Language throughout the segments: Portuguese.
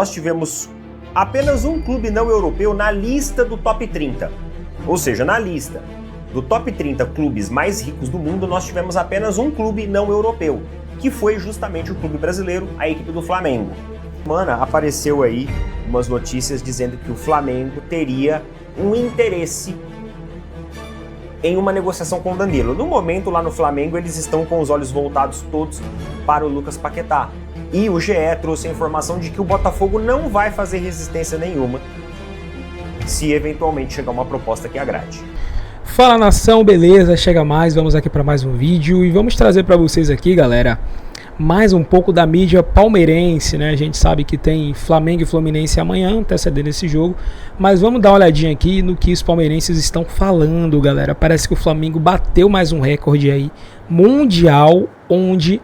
Nós tivemos apenas um clube não europeu na lista do top 30. Ou seja, na lista do top 30 clubes mais ricos do mundo, nós tivemos apenas um clube não europeu, que foi justamente o clube brasileiro, a equipe do Flamengo. Semana apareceu aí umas notícias dizendo que o Flamengo teria um interesse em uma negociação com o Danilo. No momento, lá no Flamengo, eles estão com os olhos voltados todos para o Lucas Paquetá. E o GE trouxe a informação de que o Botafogo não vai fazer resistência nenhuma se eventualmente chegar uma proposta que agrade. Fala nação, beleza? Chega mais, vamos aqui para mais um vídeo e vamos trazer para vocês aqui, galera, mais um pouco da mídia palmeirense, né? A gente sabe que tem Flamengo e Fluminense amanhã, antecedendo esse jogo, mas vamos dar uma olhadinha aqui no que os palmeirenses estão falando, galera. Parece que o Flamengo bateu mais um recorde aí mundial, onde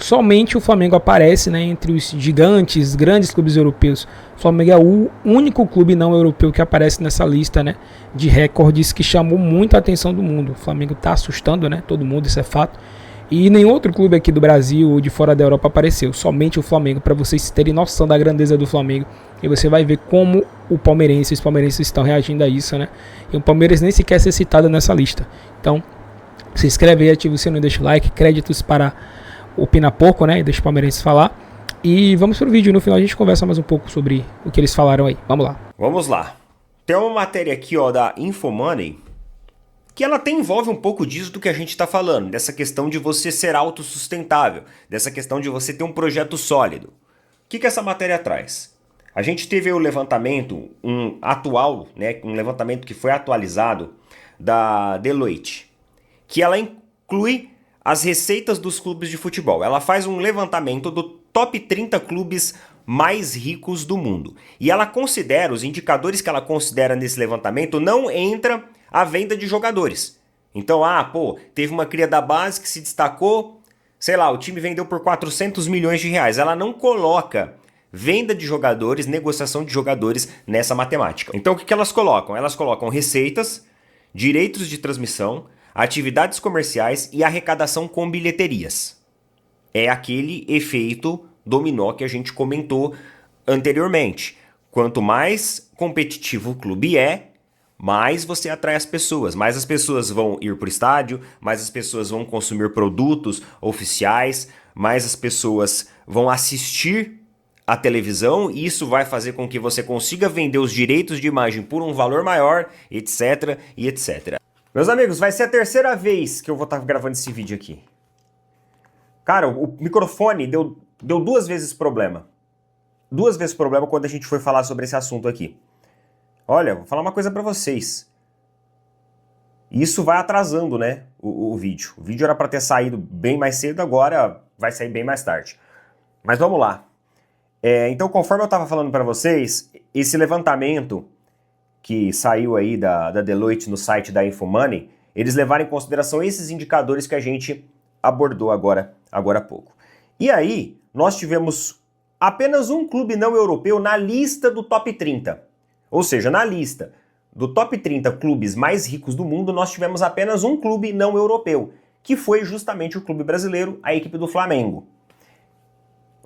somente o Flamengo aparece, né, entre os gigantes, grandes clubes europeus. O Flamengo é o único clube não europeu que aparece nessa lista, né, de recordes que chamou muito a atenção do mundo. O Flamengo está assustando, né, todo mundo, isso é fato. E nenhum outro clube aqui do Brasil ou de fora da Europa apareceu, somente o Flamengo, para vocês terem noção da grandeza do Flamengo. E você vai ver como os palmeirenses estão reagindo a isso, né. E o Palmeiras nem sequer ser citado nessa lista. Então, se inscreve aí, ativa o sininho, deixa o like, créditos para Opina Pouco, né? Deixa o palmeirense falar. E vamos pro vídeo. No final a gente conversa mais um pouco sobre o que eles falaram aí. Vamos lá. Vamos lá. Tem uma matéria aqui, ó, da Infomoney, que ela até envolve um pouco disso do que a gente está falando, dessa questão de você ser autossustentável, dessa questão de você ter um projeto sólido. O que essa matéria traz? A gente teve o levantamento, atual, né, um levantamento que foi atualizado da Deloitte, que ela inclui as receitas dos clubes de futebol. Ela faz um levantamento do top 30 clubes mais ricos do mundo. E ela considera, os indicadores que ela considera nesse levantamento, não entra a venda de jogadores. Então, teve uma cria da base que se destacou, sei lá, o time vendeu por 400 milhões de reais. Ela não coloca venda de jogadores, negociação de jogadores nessa matemática. Então, o que elas colocam? Elas colocam receitas, direitos de transmissão, atividades comerciais e arrecadação com bilheterias. É aquele efeito dominó que a gente comentou anteriormente. Quanto mais competitivo o clube é, mais você atrai as pessoas. Mais as pessoas vão ir para o estádio, mais as pessoas vão consumir produtos oficiais, mais as pessoas vão assistir à televisão, e isso vai fazer com que você consiga vender os direitos de imagem por um valor maior, etc, e etc. Meus amigos, vai ser a terceira vez que eu vou estar gravando esse vídeo aqui. Cara, o microfone deu 2 vezes problema. 2 vezes problema quando a gente foi falar sobre esse assunto aqui. Olha, vou falar uma coisa pra vocês. Isso vai atrasando, né, o vídeo. O vídeo era pra ter saído bem mais cedo, agora vai sair bem mais tarde. Mas vamos lá. Então, conforme eu tava falando pra vocês, esse levantamento que saiu aí da Deloitte no site da Infomoney, eles levaram em consideração esses indicadores que a gente abordou agora há pouco. E aí, nós tivemos apenas um clube não europeu na lista do top 30. Ou seja, na lista do top 30 clubes mais ricos do mundo, nós tivemos apenas um clube não europeu, que foi justamente o clube brasileiro, a equipe do Flamengo.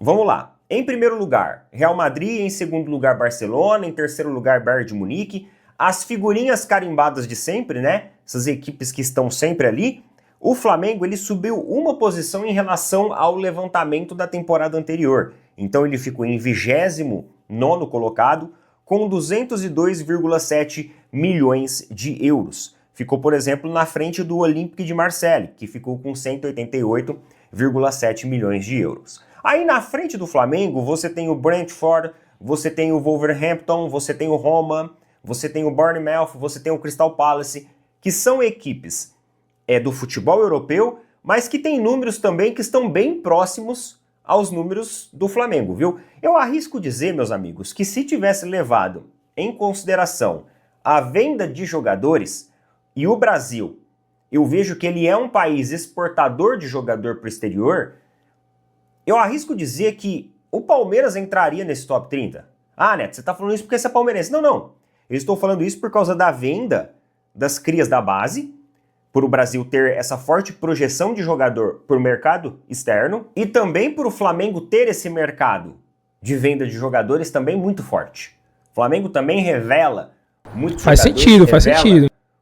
Vamos lá. Em primeiro lugar, Real Madrid, em segundo lugar, Barcelona, em terceiro lugar, Bayern de Munique. As figurinhas carimbadas de sempre, né? Essas equipes que estão sempre ali. O Flamengo, ele subiu uma posição em relação ao levantamento da temporada anterior. Então ele ficou em 29º colocado, com 202,7 milhões de euros. Ficou, por exemplo, na frente do Olympique de Marseille, que ficou com 188,7 milhões de euros. Aí na frente do Flamengo, você tem o Brentford, você tem o Wolverhampton, você tem o Roma, você tem o Bournemouth, você tem o Crystal Palace, que são equipes do futebol europeu, mas que tem números também que estão bem próximos aos números do Flamengo, viu? Eu arrisco dizer, meus amigos, que se tivesse levado em consideração a venda de jogadores, e o Brasil, eu vejo que ele é um país exportador de jogador para o exterior, eu arrisco dizer que o Palmeiras entraria nesse top 30. Ah, Neto, você tá falando isso porque você é palmeirense. Não, não. Eu estou falando isso por causa da venda das crias da base, por o Brasil ter essa forte projeção de jogador para o mercado externo, e também por o Flamengo ter esse mercado de venda de jogadores também muito forte. O Flamengo também revela muitos faz sentido.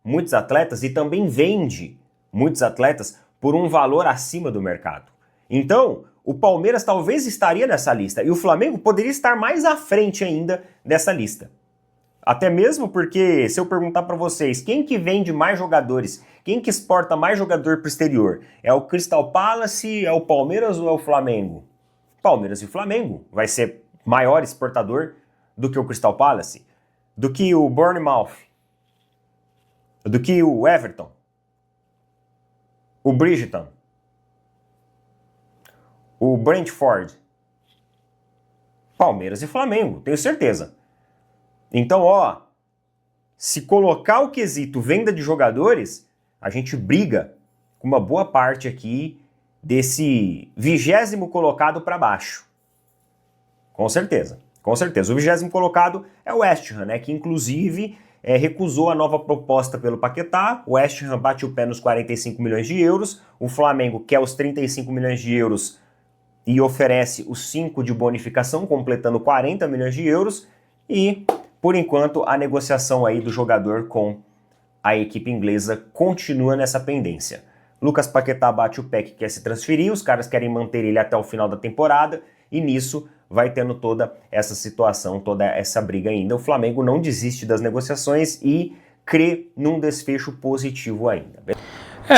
Muitos atletas e também vende muitos atletas por um valor acima do mercado. Então, o Palmeiras talvez estaria nessa lista e o Flamengo poderia estar mais à frente ainda dessa lista. Até mesmo porque, se eu perguntar para vocês, quem que vende mais jogadores, quem que exporta mais jogador para o exterior? É o Crystal Palace, é o Palmeiras ou é o Flamengo? Palmeiras e Flamengo vai ser maior exportador do que o Crystal Palace, do que o Bournemouth, do que o Everton, o Bridgton, o Brentford. Palmeiras e Flamengo, tenho certeza. Então, se colocar o quesito venda de jogadores, a gente briga com uma boa parte aqui desse 20º colocado para baixo. Com certeza. O 20º colocado é o West Ham, né, que inclusive recusou a nova proposta pelo Paquetá. O West Ham bate o pé nos 45 milhões de euros. O Flamengo quer os 35 milhões de euros e oferece os 5 de bonificação, completando 40 milhões de euros. E, por enquanto, a negociação aí do jogador com a equipe inglesa continua nessa pendência. Lucas Paquetá bate o pé que quer se transferir, os caras querem manter ele até o final da temporada, e nisso vai tendo toda essa situação, toda essa briga ainda. O Flamengo não desiste das negociações e crê num desfecho positivo ainda.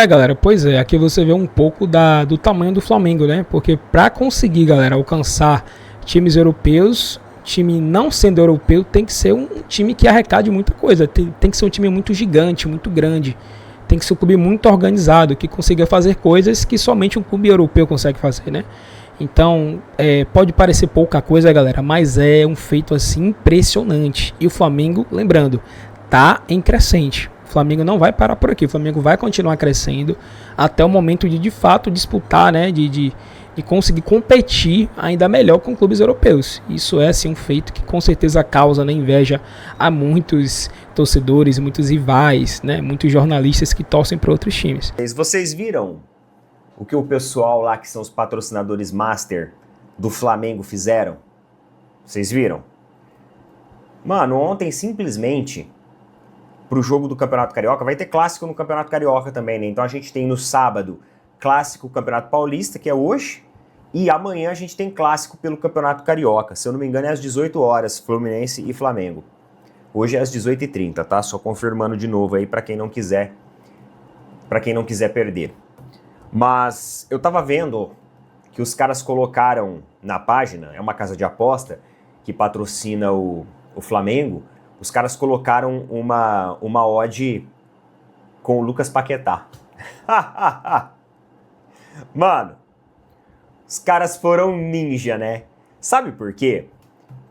Galera, pois é, aqui você vê um pouco do tamanho do Flamengo, né? Porque para conseguir, galera, alcançar times europeus, time não sendo europeu tem que ser um time que arrecade muita coisa, tem que ser um time muito gigante, muito grande. Tem que ser um clube muito organizado, que consiga fazer coisas que somente um clube europeu consegue fazer, né? Então, pode parecer pouca coisa, galera, mas é um feito assim impressionante. E o Flamengo, lembrando, tá em crescente. O Flamengo não vai parar por aqui, o Flamengo vai continuar crescendo até o momento de fato disputar, né? De conseguir competir ainda melhor com clubes europeus. Isso é assim, um feito que com certeza causa, né, inveja a muitos torcedores, muitos rivais, né, muitos jornalistas que torcem para outros times. Vocês viram o que o pessoal lá, que são os patrocinadores master do Flamengo, fizeram? Vocês viram? Mano, ontem simplesmente, pro jogo do Campeonato Carioca, vai ter clássico no Campeonato Carioca também, né? Então a gente tem no sábado clássico Campeonato Paulista, que é hoje, e amanhã a gente tem clássico pelo Campeonato Carioca. Se eu não me engano é às 18 horas, Fluminense e Flamengo. Hoje é às 18h30, tá? Só confirmando de novo aí para quem não quiser perder. Mas eu tava vendo que os caras colocaram na página, é uma casa de aposta que patrocina o Flamengo, os caras colocaram uma odd com o Lucas Paquetá. Mano, os caras foram ninja, né? Sabe por quê?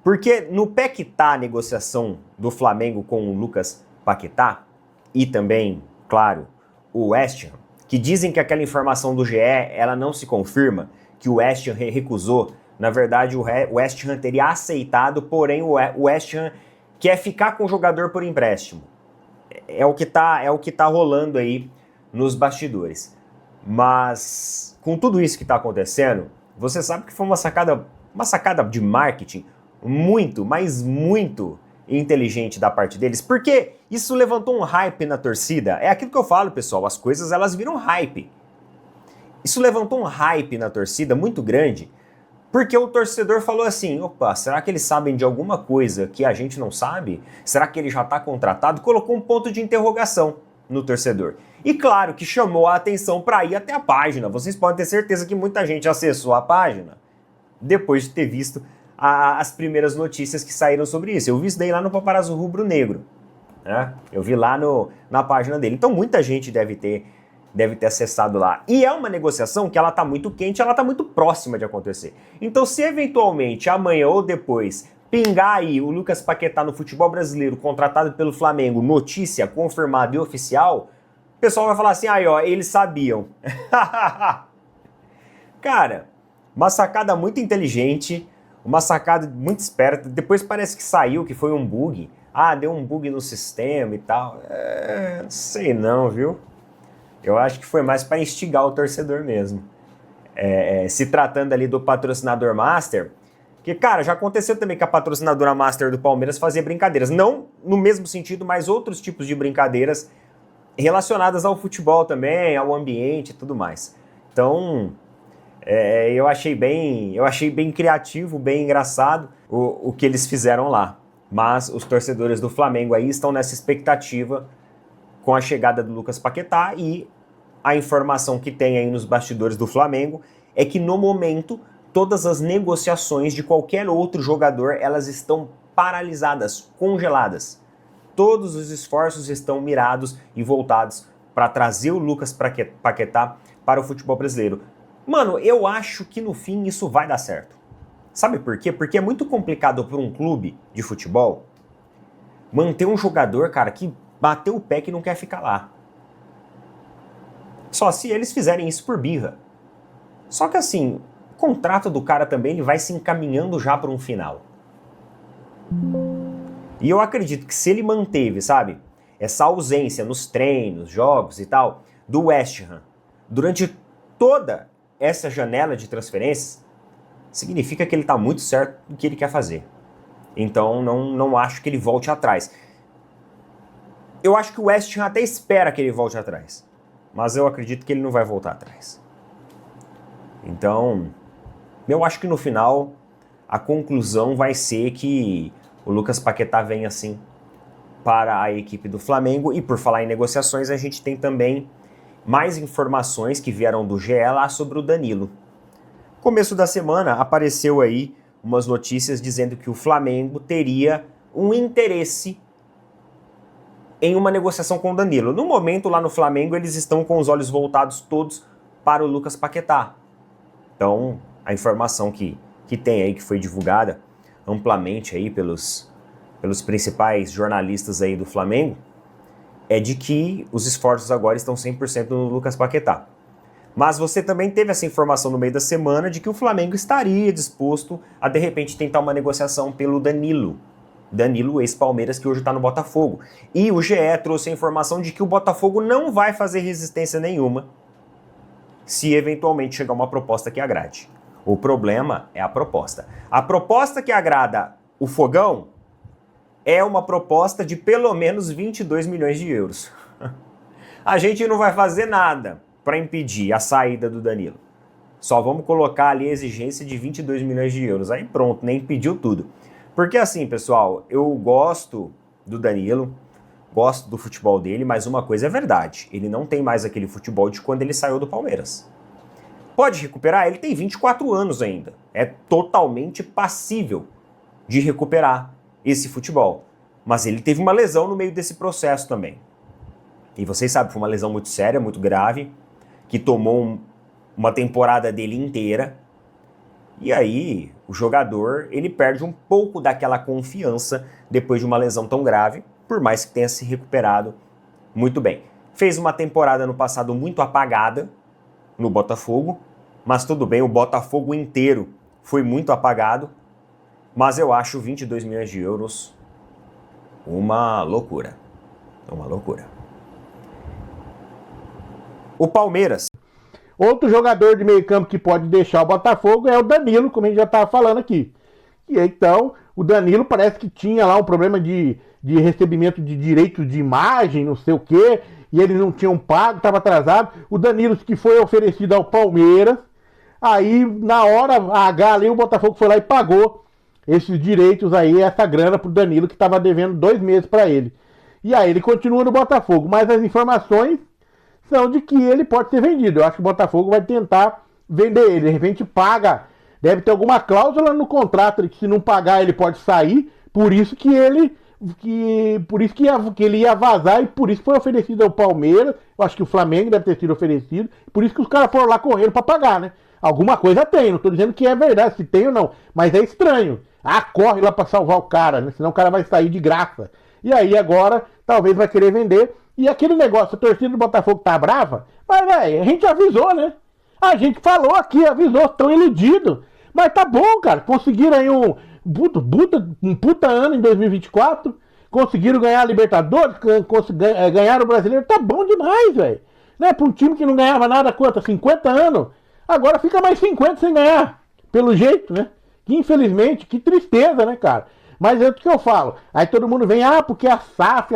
Porque no pé que tá a negociação do Flamengo com o Lucas Paquetá e também, claro, o West Ham, que dizem que aquela informação do GE, ela não se confirma, que o West Ham recusou. Na verdade, o West Ham teria aceitado, porém o West Ham quer ficar com o jogador por empréstimo. É o que tá rolando aí nos bastidores. Mas, com tudo isso que está acontecendo, você sabe que foi uma sacada de marketing muito, mas muito inteligente da parte deles, porque isso levantou um hype na torcida. É aquilo que eu falo, pessoal, as coisas elas viram hype. Isso levantou um hype na torcida muito grande, porque o torcedor falou assim, opa, será que eles sabem de alguma coisa que a gente não sabe? Será que ele já está contratado? Colocou um ponto de interrogação no torcedor. E claro que chamou a atenção para ir até a página. Vocês podem ter certeza que muita gente acessou a página depois de ter visto as primeiras notícias que saíram sobre isso. Eu vi isso daí lá no Paparazzo Rubro Negro, né? Eu vi lá na página dele. Então muita gente deve ter acessado lá. E é uma negociação que ela tá muito quente, ela tá muito próxima de acontecer. Então se eventualmente amanhã ou depois pingar aí o Lucas Paquetá no futebol brasileiro, contratado pelo Flamengo, notícia confirmada e oficial, o pessoal vai falar assim, aí ó, eles sabiam. Cara, uma sacada muito inteligente, uma sacada muito esperta. Depois parece que saiu, que foi um bug. Ah, deu um bug no sistema e tal. Não sei não, viu? Eu acho que foi mais para instigar o torcedor mesmo. Se tratando ali do patrocinador master, Porque, cara, já aconteceu também que a patrocinadora Master do Palmeiras fazia brincadeiras. Não no mesmo sentido, mas outros tipos de brincadeiras relacionadas ao futebol também, ao ambiente e tudo mais. Então, eu achei bem criativo, bem engraçado o que eles fizeram lá. Mas os torcedores do Flamengo aí estão nessa expectativa com a chegada do Lucas Paquetá, e a informação que tem aí nos bastidores do Flamengo é que no momento todas as negociações de qualquer outro jogador, elas estão paralisadas, congeladas. Todos os esforços estão mirados e voltados para trazer o Lucas Paquetá para o futebol brasileiro. Mano, eu acho que no fim isso vai dar certo. Sabe por quê? Porque é muito complicado para um clube de futebol manter um jogador, cara, que bateu o pé que não quer ficar lá. Só se eles fizerem isso por birra. Só que assim, o contrato do cara também ele vai se encaminhando já para um final. E eu acredito que se ele manteve, sabe, essa ausência nos treinos, jogos e tal, do West Ham, durante toda essa janela de transferências, significa que ele está muito certo do que ele quer fazer. Então não acho que ele volte atrás. Eu acho que o West Ham até espera que ele volte atrás, mas eu acredito que ele não vai voltar atrás. Então, eu acho que no final a conclusão vai ser que o Lucas Paquetá vem assim para a equipe do Flamengo. E por falar em negociações, a gente tem também mais informações que vieram do GE lá sobre o Danilo. Começo da semana apareceu aí umas notícias dizendo que o Flamengo teria um interesse em uma negociação com o Danilo. No momento, lá no Flamengo, eles estão com os olhos voltados todos para o Lucas Paquetá. Então, a informação que tem aí, que foi divulgada amplamente aí pelos principais jornalistas aí do Flamengo, é de que os esforços agora estão 100% no Lucas Paquetá. Mas você também teve essa informação no meio da semana de que o Flamengo estaria disposto a, de repente, tentar uma negociação pelo Danilo. Danilo, ex-Palmeiras, que hoje está no Botafogo. E o GE trouxe a informação de que o Botafogo não vai fazer resistência nenhuma se eventualmente chegar uma proposta que agrade. O problema é a proposta. A proposta que agrada o Fogão é uma proposta de pelo menos 22 milhões de euros. A gente não vai fazer nada para impedir a saída do Danilo. Só vamos colocar ali a exigência de 22 milhões de euros. Aí pronto, nem impediu tudo. Porque assim, pessoal, eu gosto do Danilo, gosto do futebol dele, mas uma coisa é verdade, ele não tem mais aquele futebol de quando ele saiu do Palmeiras. Pode recuperar? Ele tem 24 anos ainda. É totalmente passível de recuperar esse futebol. Mas ele teve uma lesão no meio desse processo também. E vocês sabem, foi uma lesão muito séria, muito grave, que tomou uma temporada dele inteira. E aí, o jogador, ele perde um pouco daquela confiança depois de uma lesão tão grave, por mais que tenha se recuperado muito bem. Fez uma temporada no passado muito apagada no Botafogo, mas tudo bem, o Botafogo inteiro foi muito apagado, mas eu acho 22 milhões de euros uma loucura. Uma loucura. O Palmeiras. Outro jogador de meio campo que pode deixar o Botafogo é o Danilo, como a gente já estava falando aqui. E então, o Danilo parece que tinha lá um problema de recebimento de direitos de imagem, não sei o quê, e eles não tinham pago, estava atrasado. O Danilo que foi oferecido ao Palmeiras, aí na hora H ali o Botafogo foi lá e pagou esses direitos aí, essa grana pro Danilo que estava devendo 2 meses para ele. E aí ele continua no Botafogo, mas as informações são de que ele pode ser vendido. Eu acho que o Botafogo vai tentar vender ele, de repente paga, deve ter alguma cláusula no contrato de que se não pagar ele pode sair, por isso que ele ia vazar e por isso foi oferecido ao Palmeiras. Eu acho que o Flamengo deve ter sido oferecido, por isso que os caras foram lá correndo para pagar, né? Alguma coisa tem, não tô dizendo que é verdade, se tem ou não, mas é estranho. Corre lá para salvar o cara, né? Senão o cara vai sair de graça. E aí agora talvez vai querer vender. E aquele negócio, a torcida do Botafogo tá brava, mas velho, a gente avisou, né? A gente falou aqui, avisou, estão iludidos. Mas tá bom, cara, conseguiram aí um puta ano em 2024, conseguiram ganhar a Libertadores, ganharam o Brasileiro, tá bom demais, velho. Né? Pra um time que não ganhava nada, 50 anos, agora fica mais 50 sem ganhar, pelo jeito, né? Que infelizmente, que tristeza, né, cara? Mas é o que eu falo. Aí todo mundo vem, porque a SAF.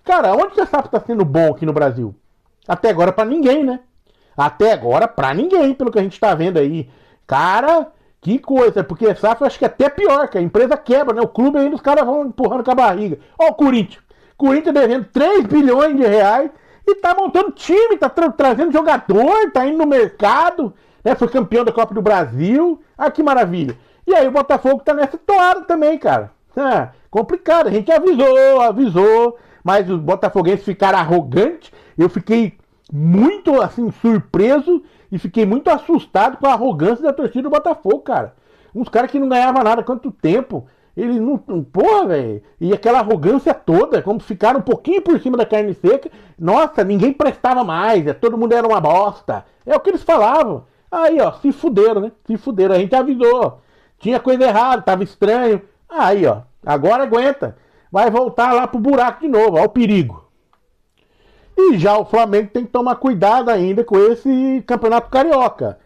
Cara, onde que a SAF tá sendo bom aqui no Brasil? Até agora pra ninguém, né? Até agora pra ninguém, pelo que a gente tá vendo aí. Cara, que coisa. Porque a SAF eu acho que é até pior, que a empresa quebra, né? O clube ainda os caras vão empurrando com a barriga. Ó o Corinthians. Corinthians devendo 3 bilhões de reais e tá montando time, tá trazendo jogador, tá indo no mercado, né? Foi campeão da Copa do Brasil. Ah, que maravilha. E aí o Botafogo tá nessa toada também, cara. Complicado, a gente avisou, mas os botafoguenses ficaram arrogantes. Eu fiquei muito, assim, surpreso e fiquei muito assustado com a arrogância da torcida do Botafogo, cara. Uns caras que não ganhavam nada há quanto tempo. Ele não. Porra, velho. E aquela arrogância toda, como ficaram um pouquinho por cima da carne seca. Nossa, ninguém prestava mais, todo mundo era uma bosta. É o que eles falavam. Aí, ó, se fuderam, né? Se fuderam, a gente avisou. Tinha coisa errada, tava estranho. Aí, ó, agora aguenta. Vai voltar lá pro buraco de novo, ó o perigo. E já o Flamengo tem que tomar cuidado ainda com esse Campeonato Carioca.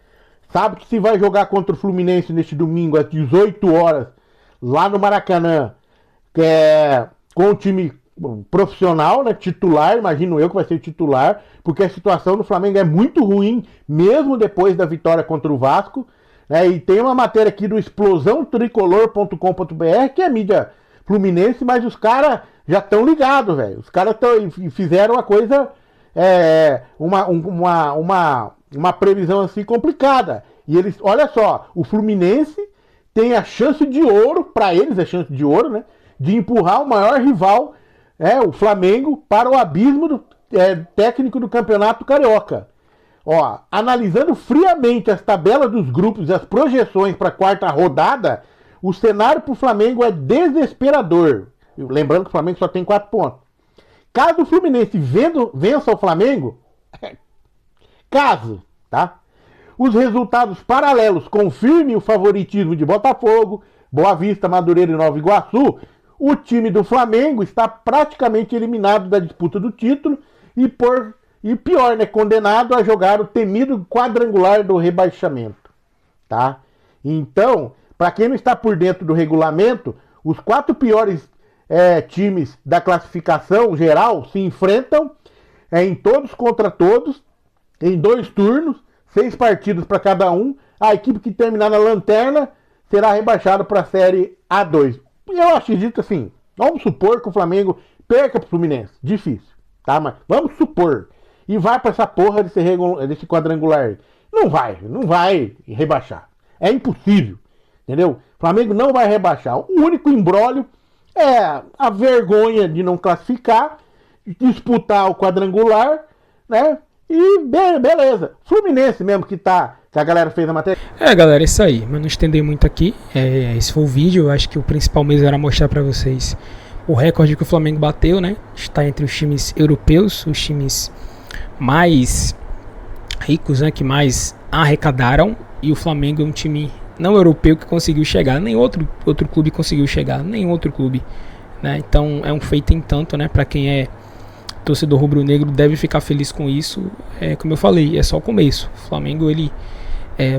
Sabe que se vai jogar contra o Fluminense neste domingo às 18 horas, lá no Maracanã, que é com o time profissional, né, titular, imagino eu que vai ser titular, porque a situação do Flamengo é muito ruim, mesmo depois da vitória contra o Vasco. E tem uma matéria aqui do explosãotricolor.com.br, que é mídia fluminense, mas os caras já estão ligados, velho. Os caras fizeram uma coisa, uma previsão assim complicada. E eles, olha só, o Fluminense tem a chance de ouro, para eles é chance de ouro, né? De empurrar o maior rival, o Flamengo, para o abismo técnico do Campeonato Carioca. Ó, analisando friamente as tabelas dos grupos e as projeções para a quarta rodada, o cenário para o Flamengo é desesperador. Lembrando que o Flamengo só tem 4 pontos. Caso o Fluminense vença o Flamengo, tá? Os resultados paralelos confirmem o favoritismo de Botafogo, Boa Vista, Madureira e Nova Iguaçu. O time do Flamengo está praticamente eliminado da disputa do título e pior, né, condenado a jogar o temido quadrangular do rebaixamento, tá? Então, para quem não está por dentro do regulamento, os 4 piores times da classificação geral se enfrentam em todos contra todos, em 2 turnos, 6 partidas para cada um. A equipe que terminar na lanterna será rebaixada para a Série A2. Eu acredito assim, vamos supor que o Flamengo perca para o Fluminense, difícil, tá? Mas vamos supor. E vai pra essa porra desse quadrangular. Não vai rebaixar. É impossível. Entendeu? O Flamengo não vai rebaixar. O único imbróglio é a vergonha de não classificar, disputar o quadrangular, né? E beleza. Fluminense mesmo que a galera fez a matéria. Galera, isso aí. Mas não estender muito aqui. Esse foi o vídeo. Eu acho que o principal mesmo era mostrar pra vocês o recorde que o Flamengo bateu, né? Está entre os times europeus, os times mais ricos, né, que mais arrecadaram, e o Flamengo é um time não europeu que conseguiu chegar, nem outro clube conseguiu chegar, nenhum outro clube, né? Então é um feito em tanto, né? Para quem é torcedor rubro-negro deve ficar feliz com isso. Como eu falei, é só o começo. O Flamengo ele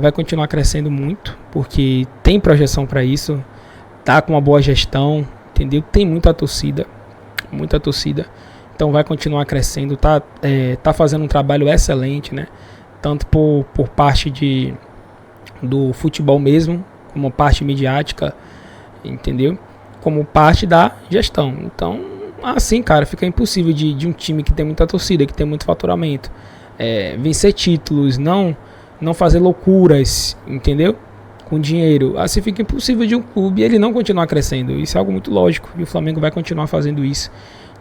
vai continuar crescendo muito, porque tem projeção para isso, tá com uma boa gestão, entendeu? Tem muita torcida. Então vai continuar crescendo, tá fazendo um trabalho excelente, né? Tanto por parte do futebol mesmo, como parte midiática, entendeu? Como parte da gestão. Então, assim, cara, fica impossível de um time que tem muita torcida, que tem muito faturamento, vencer títulos, não fazer loucuras, entendeu? Com dinheiro. Assim fica impossível de um clube ele não continuar crescendo. Isso é algo muito lógico, e o Flamengo vai continuar fazendo isso.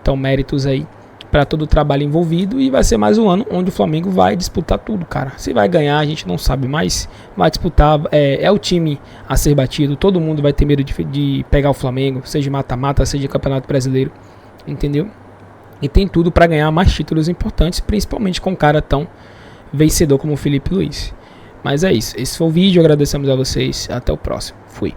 Então, méritos aí para todo o trabalho envolvido, e vai ser mais um ano onde o Flamengo vai disputar tudo, cara. Se vai ganhar, a gente não sabe, mas vai disputar, é o time a ser batido, todo mundo vai ter medo de pegar o Flamengo, seja mata-mata, seja Campeonato Brasileiro, entendeu? E tem tudo para ganhar mais títulos importantes, principalmente com um cara tão vencedor como o Felipe Luiz. Mas é isso, esse foi o vídeo, agradecemos a vocês, até o próximo, fui.